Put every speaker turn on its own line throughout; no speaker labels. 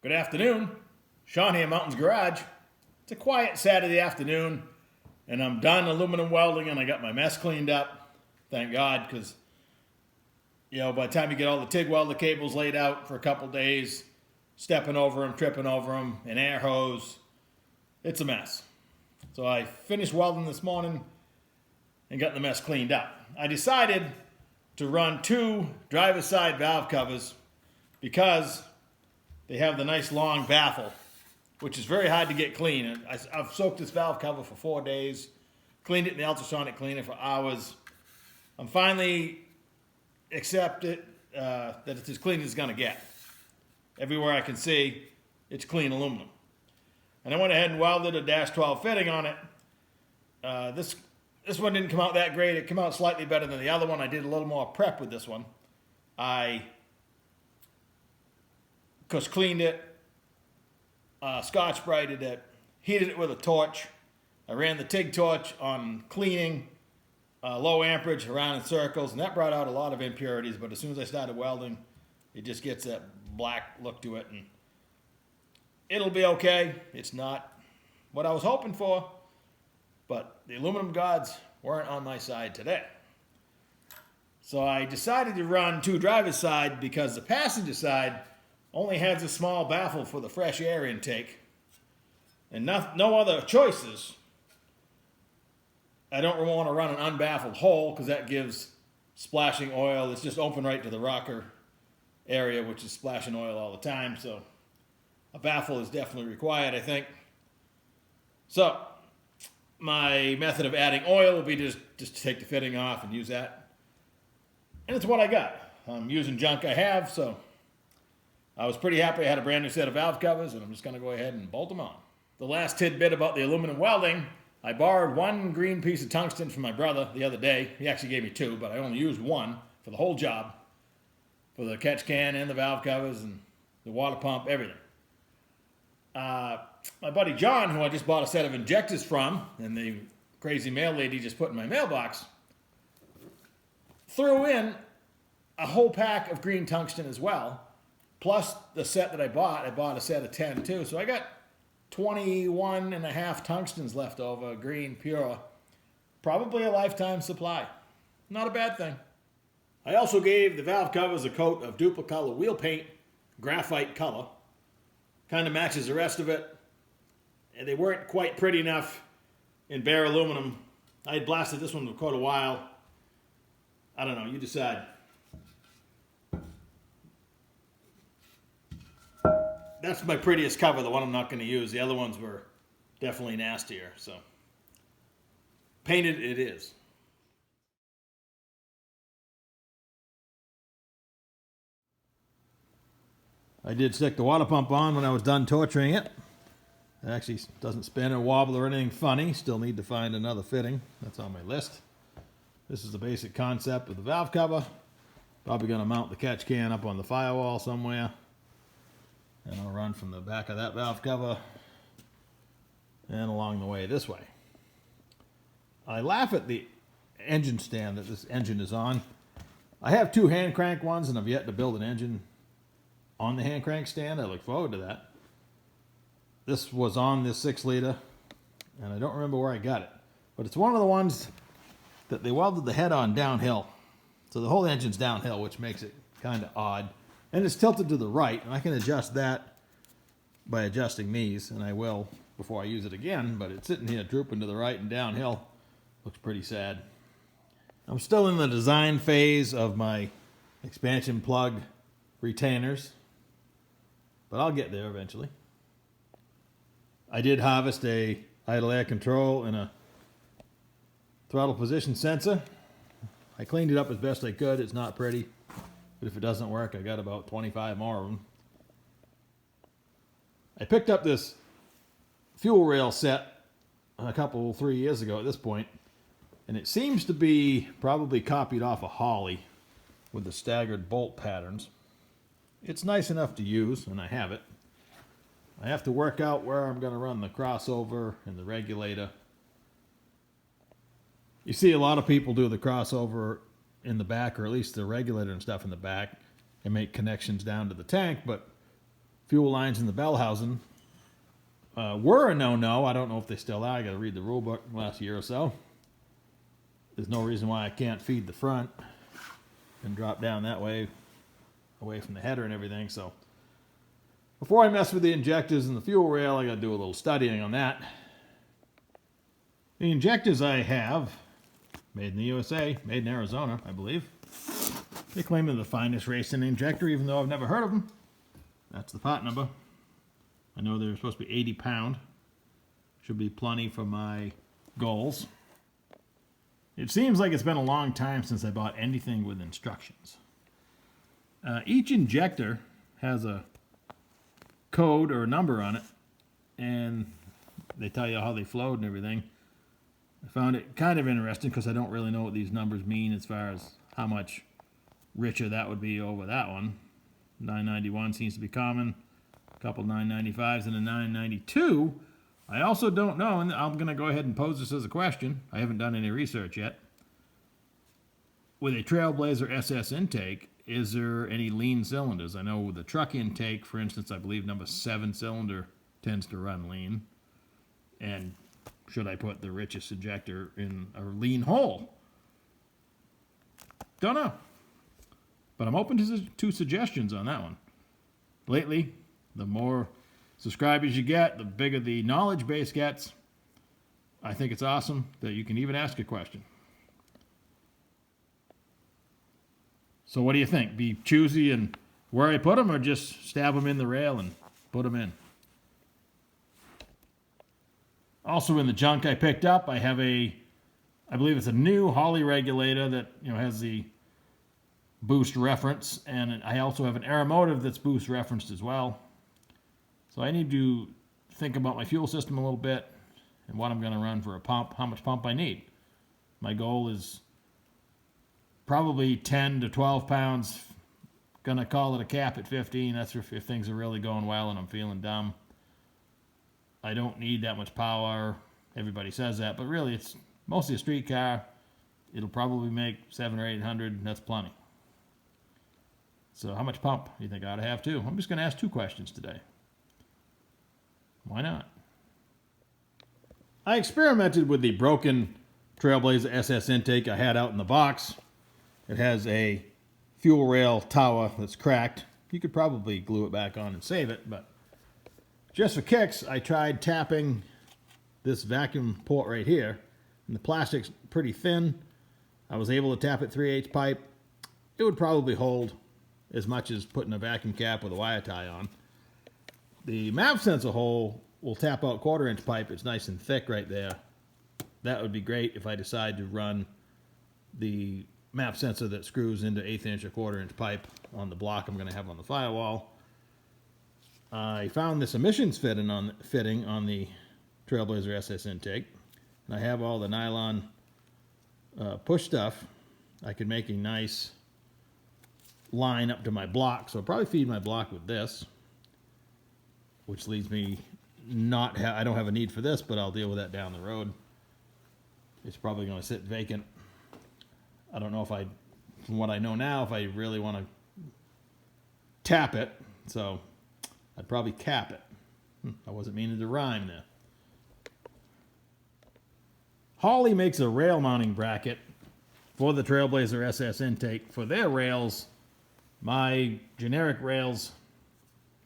Good afternoon. Sean here, Mountains Garage. It's a quiet Saturday afternoon, and I'm done aluminum welding, and I got my mess cleaned up. Thank God, because, by the time you get all the TIG welder cables laid out for a couple days, stepping over them, tripping over them, an air hose, it's a mess. So I finished welding this morning and got the mess cleaned up. I decided to run 2 driver's side valve covers because they have the nice long baffle, which is very hard to get clean. I've soaked this valve cover for 4 days, cleaned it in the ultrasonic cleaner for hours. I'm finally accepted that it's as clean as it's going to get. Everywhere I can see, it's clean aluminum. And I went ahead and welded a -12 fitting on it. This one didn't come out that great. It came out slightly better than the other one. I did a little more prep with this one. I cleaned it, scotch-brighted it, heated it with a torch. I ran the TIG torch on cleaning, low amperage around in circles, and that brought out a lot of impurities, but as soon as I started welding, it just gets that black look to it, and it'll be okay. It's not what I was hoping for, but the aluminum gods weren't on my side today. So I decided to run 2 driver's side because the passenger side only has a small baffle for the fresh air intake and no other choices. I don't want to run an unbaffled hole because that gives splashing oil. It's just open right to the rocker area, which is splashing oil all the time. So a baffle is definitely required, I think. So my method of adding oil will be just to take the fitting off and use that. And it's what I got. I'm using junk I have, so I was pretty happy I had a brand new set of valve covers, and I'm just going to go ahead and bolt them on. The last tidbit about the aluminum welding, I borrowed 1 green piece of tungsten from my brother the other day. He actually gave me 2, but I only used 1 for the whole job, for the catch can and the valve covers and the water pump, everything. My buddy John, who I just bought a set of injectors from, and the crazy mail lady just put in my mailbox, threw in a whole pack of green tungsten as well. Plus the set that I bought a set of 10 too. So I got 21 and a half tungstens left over, green, pure. Probably a lifetime supply. Not a bad thing. I also gave the valve covers a coat of duplicolor wheel paint, graphite color. Kind of matches the rest of it. And they weren't quite pretty enough in bare aluminum. I had blasted this one for quite a while. I don't know, you decide. That's my prettiest cover, the one I'm not going to use. The other ones were definitely nastier, so painted it is. I did stick the water pump on when I was done torturing it. It actually doesn't spin or wobble or anything funny. Still need to find another fitting. That's on my list. This is the basic concept of the valve cover. Probably going to mount the catch can up on the firewall somewhere. And I'll run from the back of that valve cover and along the way this way. I laugh at the engine stand that this engine is on. I have 2 hand crank ones, and I've yet to build an engine on the hand crank stand. I look forward to that. This was on this 6-liter, and I don't remember where I got it. But it's one of the ones that they welded the head on downhill. So the whole engine's downhill, which makes it kind of odd. And it's tilted to the right, and I can adjust that by adjusting these, and I will before I use it again, but it's sitting here drooping to the right and downhill. Looks pretty sad. I'm still in the design phase of my expansion plug retainers, but I'll get there eventually. I did harvest a idle air control and a throttle position sensor. I cleaned it up as best I could. It's not pretty. But if it doesn't work, I got about 25 more of them. I picked up this fuel rail set a 3 years ago at this point, and it seems to be probably copied off a Holly with the staggered bolt patterns. It's nice enough to use, and I have it. I have to work out where I'm going to run the crossover and the regulator. You see a lot of people do the crossover in the back, or at least the regulator and stuff in the back, and make connections down to the tank, but fuel lines in the bell housing were a no-no. I don't know if they still are. I got to read the rule book last year or so. There's no reason why I can't feed the front and drop down that way, away from the header and everything. So before I mess with the injectors and the fuel rail, I got to do a little studying on that. The injectors I have, made in the USA, made in Arizona, I believe. They claim they're the finest racing injector, even though I've never heard of them. That's the part number. I know they're supposed to be 80 pound. Should be plenty for my goals. It seems like it's been a long time since I bought anything with instructions. Each injector has a code or a number on it, and they tell you how they flowed and everything. I found it kind of interesting because I don't really know what these numbers mean as far as how much richer that would be over that one. 991 seems to be common. A couple 995s and a 992. I also don't know, and I'm going to go ahead and pose this as a question. I haven't done any research yet. With a Trailblazer SS intake, is there any lean cylinders? I know with the truck intake, for instance, I believe number 7 cylinder tends to run lean. And should I put the richest injector in a lean hole? Don't know. But I'm open to suggestions on that one. Lately, the more subscribers you get, the bigger the knowledge base gets. I think it's awesome that you can even ask a question. So what do you think? Be choosy and where I put them, or just stab them in the rail and put them in? Also in the junk I picked up, I have I believe it's a new Holley regulator that has the boost reference, and I also have an Aeromotive that's boost referenced as well. So I need to think about my fuel system a little bit and what I'm going to run for a pump, how much pump I need. My goal is probably 10 to 12 pounds. Going to call it a cap at 15. That's if things are really going well and I'm feeling dumb. I don't need that much power. Everybody says that, but really it's mostly a street car. It'll probably make 700 or 800. That's plenty. So how much pump do you think I ought to have too? I'm just going to ask 2 questions today. Why not? I experimented with the broken Trailblazer SS intake I had out in the box. It has a fuel rail tower that's cracked. You could probably glue it back on and save it, but just for kicks, I tried tapping this vacuum port right here, and the plastic's pretty thin. I was able to tap it 3/8 pipe. It would probably hold as much as putting a vacuum cap with a wire tie on. The map sensor hole will tap out 1/4 inch pipe. It's nice and thick right there. That would be great if I decide to run the map sensor that screws into 1/8 inch or 1/4 inch pipe on the block I'm going to have on the firewall. I found this emissions fitting on the Trailblazer SS intake, and I have all the nylon push stuff. I could make a nice line up to my block, so I'll probably feed my block with this, which leads me I don't have a need for this, but I'll deal with that down the road. It's probably going to sit vacant. I don't know from what I know now, if I really want to tap it, so I'd probably cap it. I wasn't meaning to rhyme there. Holley makes a rail mounting bracket for the Trailblazer SS intake. For their rails, my generic rails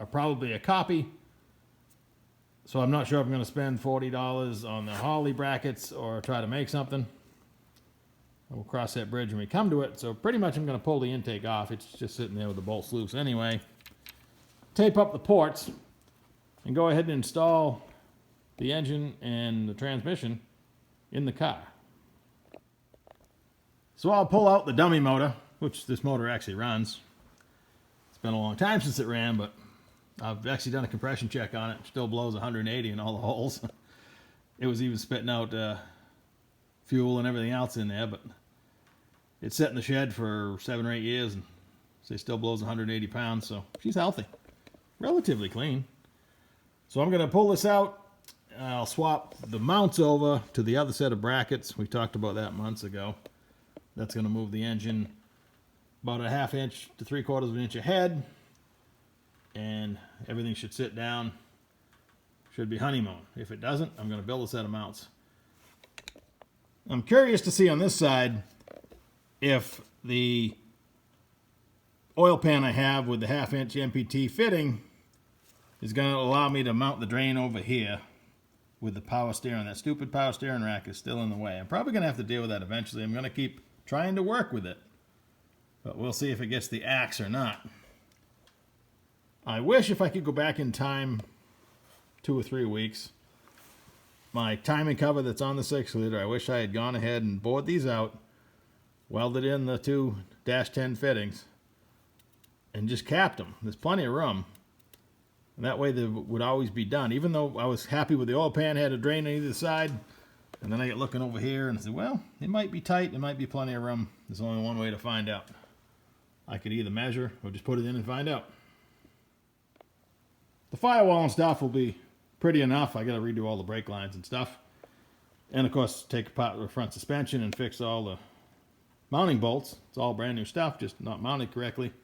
are probably a copy. So I'm not sure if I'm going to spend $40 on the Holley brackets or try to make something. We'll cross that bridge when we come to it. So pretty much I'm going to pull the intake off. It's just sitting there with the bolts loose anyway. Tape up the ports and go ahead and install the engine and the transmission in the car. So I'll pull out the dummy motor, which this motor actually runs. It's been a long time since it ran, but I've actually done a compression check on it. It still blows 180 in all the holes. It was even spitting out fuel and everything else in there, but it's sat in the shed for 7 or 8 years and it still blows 180 pounds, so she's healthy. Relatively clean. So I'm going to pull this out. I'll swap the mounts over to the other set of brackets. We talked about that months ago. That's going to move the engine about a 1/2 inch to 3/4 of an inch ahead. and everything should sit down. Should be honeymoon. If it doesn't, I'm going to build a set of mounts. I'm curious to see on this side if the oil pan I have with the 1/2 inch MPT fitting is going to allow me to mount the drain over here with the power steering. That stupid power steering rack is still in the way. I'm probably going to have to deal with that eventually. I'm going to keep trying to work with it, but we'll see if it gets the axe or not. I wish if I could go back in time 2 or 3 weeks. My timing cover that's on the 6-liter, I wish I had gone ahead and bored these out, welded in the 2 -10 fittings, and just capped them. There's plenty of room. And that way they would always be done. Even though I was happy with the oil pan, had a drain on either side, and then I get looking over here and I said, well, it might be tight, there might be plenty of room. There's only one way to find out. I could either measure or just put it in and find out. The firewall and stuff will be pretty enough. I got to redo all the brake lines and stuff. And of course, take apart the front suspension and fix all the mounting bolts. It's all brand new stuff, just not mounted correctly.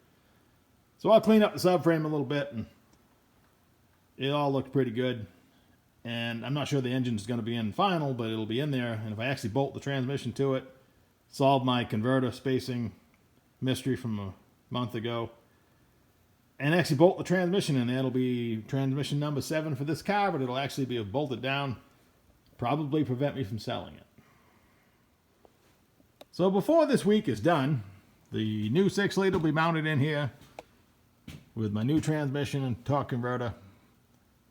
So I'll clean up the subframe a little bit, and it all looked pretty good. And I'm not sure the engine's going to be in final, but it'll be in there. And if I actually bolt the transmission to it, solve my converter spacing mystery from a month ago, and actually bolt the transmission in there, it'll be transmission number 7 for this car, but it'll actually be bolted down, probably prevent me from selling it. So before this week is done, the new 6-liter will be mounted in here with my new transmission and torque converter,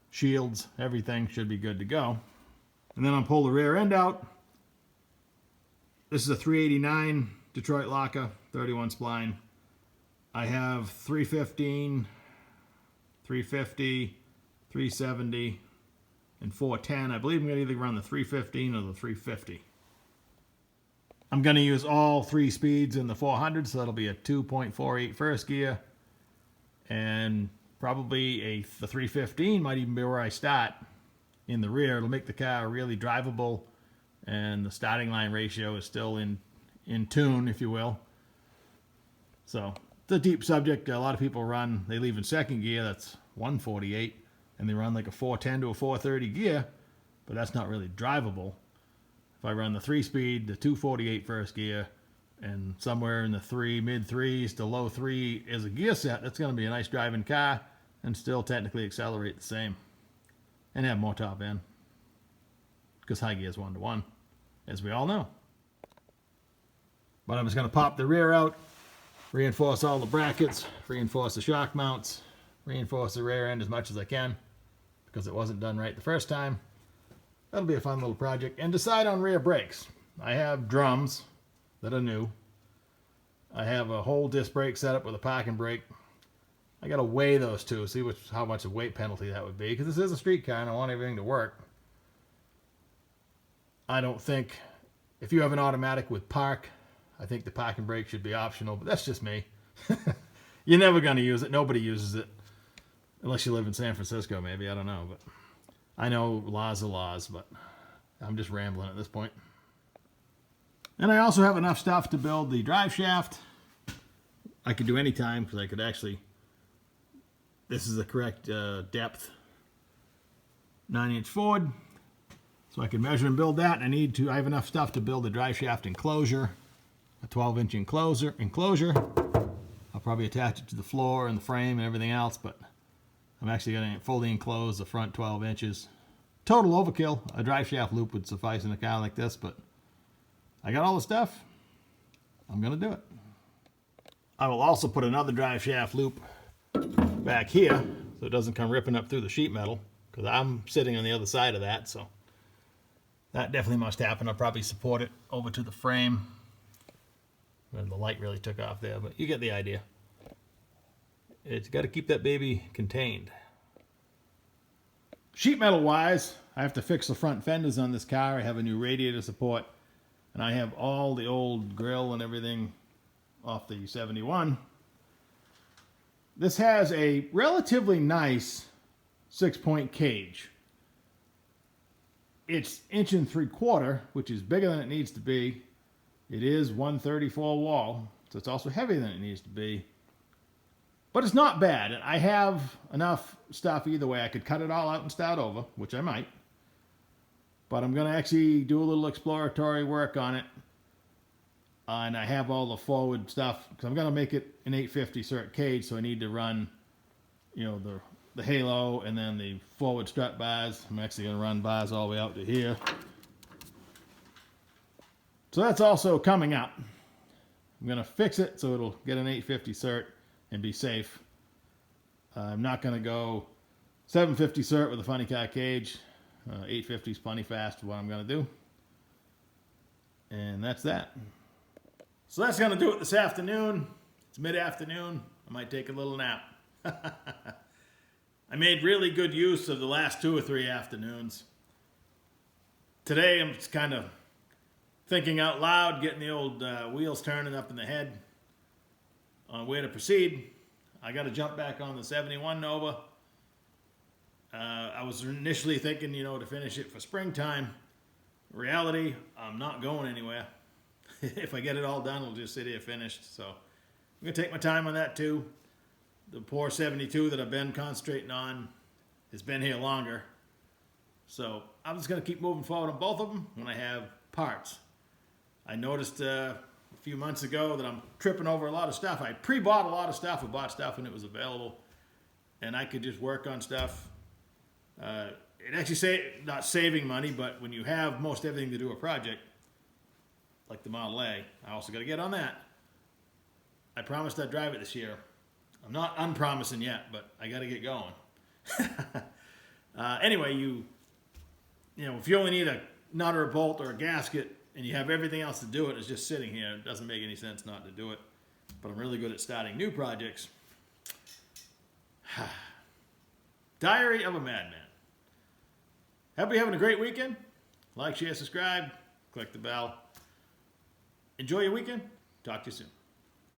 shields, everything should be good to go. And then I'll pull the rear end out. This is a 389 Detroit locker, 31 spline. I have 315, 350, 370, and 410. I believe I'm going to either run the 315 or the 350. I'm going to use all 3 speeds in the 400, so that'll be a 2.48 first gear, and probably the 315 might even be where I start in the rear. It'll make the car really drivable, and the starting line ratio is still in tune, if you will. So it's a deep subject. A lot of people run, they leave in second gear, that's 148, and they run like a 410 to a 430 gear, but that's not really drivable. If I run the 3-speed, the 248 first gear, and somewhere in the mid 3s to low 3 is a gear set, that's going to be a nice driving car and still technically accelerate the same and have more top end, because high gear is 1-to-1, as we all know. But I'm just going to pop the rear out, reinforce all the brackets, reinforce the shock mounts, reinforce the rear end as much as I can, because it wasn't done right the first time. That'll be a fun little project. And decide on rear brakes. I have drums that are new. I have a whole disc brake set up with a parking brake. I got to weigh those two, see how much a weight penalty that would be, because this is a street car and I want everything to work. I don't think, if you have an automatic with park, I think the parking brake should be optional, but that's just me. You're never going to use it. Nobody uses it. Unless you live in San Francisco, maybe. I don't know. But I know laws are laws, but I'm just rambling at this point. And I also have enough stuff to build the drive shaft. I could do any time, because I could actually, this is the correct depth, 9-inch Ford. So I can measure and build that. And I have enough stuff to build a Driveshaft enclosure, a 12-inch enclosure. I'll probably attach it to the floor and the frame and everything else, but I'm actually going to fully enclose the front 12 inches. Total overkill. A Driveshaft loop would suffice in a car like this, but I got all the stuff. I'm going to do it. I will also put another Driveshaft loop back here so it doesn't come ripping up through the sheet metal, because I'm sitting on the other side of that, so that definitely must happen. I'll probably support it over to the frame. Well, the light really took off there, but you get the idea. It's got to keep that baby contained. Sheet metal wise, I have to fix the front fenders on this car. I have a new radiator support, and I have all the old grill and everything off the 71. This has a relatively nice 6-point cage. It's 1 3/4 inches, which is bigger than it needs to be. It is 134 wall, so it's also heavier than it needs to be. But it's not bad. I have enough stuff either way. I could cut it all out and start over, which I might. But I'm going to actually do a little exploratory work on it. And I have all the forward stuff, because I'm going to make it an 850 cert cage, so I need to run, you know, the halo and then the forward strut bars. I'm actually going to run bars all the way out to here. So that's also coming up. I'm going to fix it so it'll get an 850 cert and be safe. I'm not going to go 750 cert with a funny car cage. 850 is plenty fast for what I'm going to do. And that's that. So that's going to do it this afternoon. It's mid-afternoon. I might take a little nap. I made really good use of the last 2 or 3 afternoons. Today I'm just kind of thinking out loud, getting the old wheels turning up in the head on where to proceed. I got to jump back on the 71 Nova. I was initially thinking, you know, to finish it for springtime. In reality, I'm not going anywhere. If I get it all done, it'll just sit here finished. So I'm going to take my time on that too. The poor 72 that I've been concentrating on has been here longer. So I'm just going to keep moving forward on both of them when I have parts. I noticed a few months ago that I'm tripping over a lot of stuff. I pre-bought a lot of stuff. I bought stuff when it was available. And I could just work on stuff. It actually not saving money, but when you have most everything to do a project, like the Model A, I also got to get on that. I promised I'd drive it this year. I'm not unpromising yet, but I got to get going. Anyway, you know, if you only need a nut or a bolt or a gasket and you have everything else to do it, it's just sitting here. It doesn't make any sense not to do it. But I'm really good at starting new projects. Diary of a Madman. Hope you're having a great weekend. Like, share, subscribe, click the bell. Enjoy your weekend. Talk to you soon.